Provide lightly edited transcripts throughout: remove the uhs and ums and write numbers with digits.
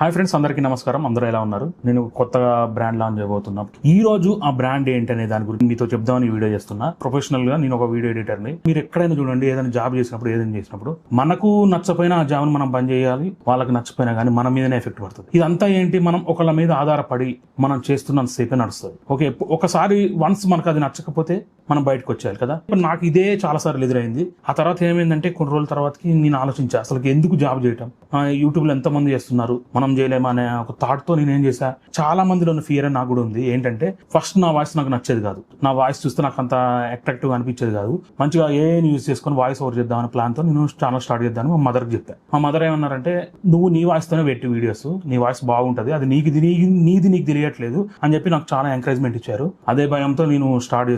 Hi friends, అందరికీ నమస్కారం. అందరూ ఎలా ఉన్నారు? నేను కొత్తగా బ్రాండ్ లాంచ్ చేయబోతున్నా. ఈ రోజు ఆ బ్రాండ్ ఏంటనే దాని గురించి మీతో చెప్దామని వీడియో చేస్తున్నా. ప్రొఫెషనల్ గా నేను ఒక వీడియో ఎడిటర్ని. మీరు ఎక్కడైనా చూడండి, ఏదైనా జాబ్ చేసినప్పుడు, ఏదైనా చేసినప్పుడు మనకు నచ్చపోయినా ఆ జాబ్ని మనం పని చేయాలి. వాళ్ళకి నచ్చపోయినా కానీ మన మీదనే ఎఫెక్ట్ పడుతుంది. ఇదంతా ఏంటి, మనం ఒకళ్ళ మీద ఆధారపడి మనం చేస్తున్నంత సేపే నడుస్తుంది. ఓకే, ఒకసారి వన్స్ మనకు అది నచ్చకపోతే మనం బయటకు వచ్చేయాలి కదా. ఇప్పుడు నాకు ఇదే చాలా సార్లు ఎదురైంది. ఆ తర్వాత ఏమైందంటే కొన్ని రోజుల తర్వాతకి నేను ఆలోచించా, అసలు ఎందుకు జాబ్ చేయటం, యూట్యూబ్ లో ఎంతమంది చేస్తున్నారు, మనం చేయలేమా అనే ఒక థాట్ తో నేను ఏం చేశా, చాలా మందిలో ఉన్న ఫియర్ అని నాకు కూడా ఉంది. ఏంటంటే ఫస్ట్ నా వాయిస్ నాకు నచ్చేది కాదు. నా వాయిస్ చూస్తే నాకు అంత అట్రాక్టివ్ అనిపించేది కాదు. మంచిగా ఏఐని యూజ్ చేసుకుని వాయిస్ ఓవర్ చేద్దాం అనే ప్లాన్ తో నేను ఛానల్ స్టార్ట్ చేద్దాను. మా మదర్కి చెప్పాను. మా మదర్ ఏమన్నారంటే, నువ్వు నీ వాయిస్ తోనే పెట్టి వీడియోస్, నీ వాయిస్ బాగుంటది, అది నీది నీకు తెలియట్లేదు అని చెప్పి నాకు చాలా ఎంకరేజ్మెంట్ ఇచ్చారు. అదే భయంతో నేను స్టార్ట్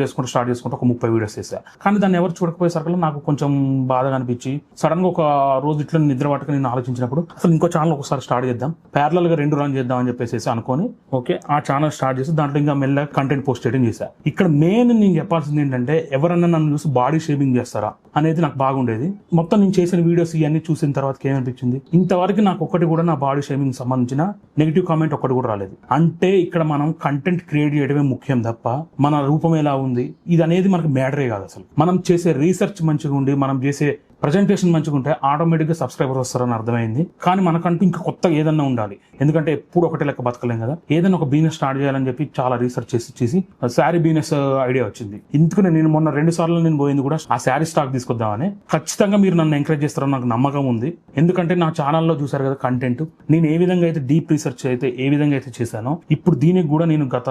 చేసుకుంటూ ఒక 30 వీడియోస్ చేశా. కానీ దాన్ని ఎవరు చూడకపోయేసరికి నాకు కొంచెం బాధగా అనిపించి, సడన్ గా ఒక రోజు ఇట్లా నిద్ర పట్టుకుని నేను ఆలోచించినప్పుడు, అసలు ఇంకో ఛానల్ ఒకసారి స్టార్ట్ చేద్దాం, ప్యారలల్ గా 2 రన్ చేద్దాం అని చెప్పేసి అనుకొని ఓకే ఆ ఛానల్ స్టార్ట్ చేసి దాంట్లో ఇంకా మెల్లగా కంటెంట్ పోస్ట్ చేయడం చేశా. ఇక్కడ మెయిన్ నేను చెప్పాల్సింది ఏంటంటే, ఎవరన్నా నన్ను చూసి బాడీ షేమింగ్ చేస్తారా అనేది నాకు బాగుండేది. మొత్తం నేను చేసిన వీడియోస్ ఇవన్నీ చూసిన తర్వాత ఏమనిపించింది, ఇంతవరకు నాకు ఒకటి కూడా నా బాడీ షేమింగ్ సంబంధించిన నెగిటివ్ కామెంట్ ఒకటి కూడా రాలేదు. అంటే ఇక్కడ మనం కంటెంట్ క్రియేట్ చేయడమే ముఖ్యం తప్ప మన రూపం ఎలా ఉంది ఇది అనేది మనకు మ్యాటరే కాదు. అసలు మనం చేసే రీసెర్చ్ మంచిగా ఉండి, మనం చేసే ప్రజెంటేషన్ మంచిగా ఉంటే ఆటోమేటిక్గా సబ్స్క్రైబర్ వస్తారని అర్థమైంది. కానీ మనకంటూ ఇంకా కొత్తగా ఏదన్నా ఉండాలి, ఎందుకంటే ఎప్పుడు ఒకటే లెక్క బతకలేం కదా. ఏదైనా ఒక బిజినెస్ స్టార్ట్ చేయాలని చెప్పి చాలా రీసెర్చ్ చేసి శారీ బిజినెస్ ఐడియా వచ్చింది. ఇందుకనే నేను మొన్న 2 సార్లు నేను పోయింది కూడా ఆ శారీ స్టాక్ తీసుకొద్దామని. ఖచ్చితంగా మీరు నన్ను ఎంకరేజ్ చేస్తారని నాకు నమ్మకం ఉంది. ఎందుకంటే నా ఛానల్లో చూసారు కదా కంటెంట్, నేను ఏ విధంగా అయితే డీప్ రీసెర్చ్ అయితే ఏ విధంగా అయితే చేశానో, ఇప్పుడు దీనికి కూడా నేను గత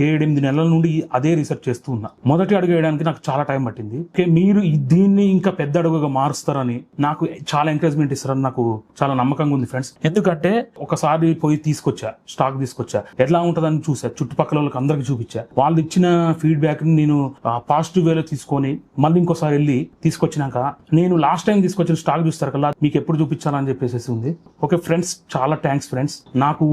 7-8 నెలల నుండి అదే రీసెర్చ్ చేస్తూ ఉన్నా. మొదటి అడుగు వేయడానికి నాకు చాలా టైం పట్టింది. మీరు దీన్ని ఇంకా పెద్ద అడుగుగా మారుస్తారని, నాకు చాలా ఎంకరేజ్మెంట్ ఇస్తారని నాకు చాలా నమ్మకంగా ఉంది ఫ్రెండ్స్. ఎందుకంటే ఒకసారి పోయి స్టాక్ తీసుకొచ్చా, ఎట్లా ఉంటుందని చూసా, చుట్టుపక్కల వాళ్ళకి అందరికి చూపించా. వాళ్ళు ఇచ్చిన ఫీడ్బ్యాక్ ని నేను పాజిటివ్ వేలో తీసుకొని మళ్ళీ ఇంకోసారి వెళ్ళి తీసుకొచ్చినాక, నేను లాస్ట్ టైం తీసుకొచ్చిన స్టాక్ చూస్తారు కదా, మీకు ఎప్పుడు చూపించాలని చెప్పేసి ఉంది. ఓకే ఫ్రెండ్స్, చాలా థ్యాంక్స్ ఫ్రెండ్స్. నాకు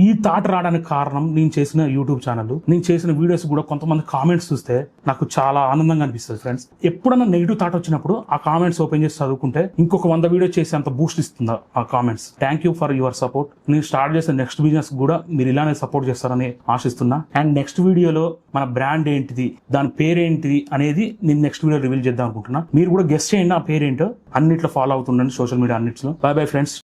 ఈ థాట్ రావడానికి కారణం నేను చేసిన యూట్యూబ్ ఛానల్, నేను చేసిన వీడియోస్ కూడా కొంతమంది కామెంట్స్ చూస్తే నాకు చాలా ఆనందంగా అనిపిస్తుంది ఫ్రెండ్స్. ఎప్పుడన్నా నెగిటివ్ థాట్ వచ్చినప్పుడు ఆ కామెంట్స్ ఓపెన్ చేసి చదువుకుంటే ఇంకొక 100 వీడియో చేసి అంత బూస్ట్ ఇస్తుంది ఆ comments. Thank you for your support. నేను స్టార్ట్ చేసిన నెక్స్ట్ బిజినెస్ కూడా మీరు ఇలానే సపోర్ట్ చేస్తారని ఆశిస్తున్నా. అండ్ నెక్స్ట్ వీడియోలో మన బ్రాండ్ ఏంటిది, దాని పేరేంటిది అనేది నేను నెక్స్ట్ వీడియో రివీల్ చేద్దాం అనుకుంటున్నా. మీరు కూడా గెస్ట్ చేయండి ఆ పేరేంటో. అన్నిట్లో ఫాలో అవుతుండండి, సోషల్ మీడియా అన్నిట్లో. By bye friends.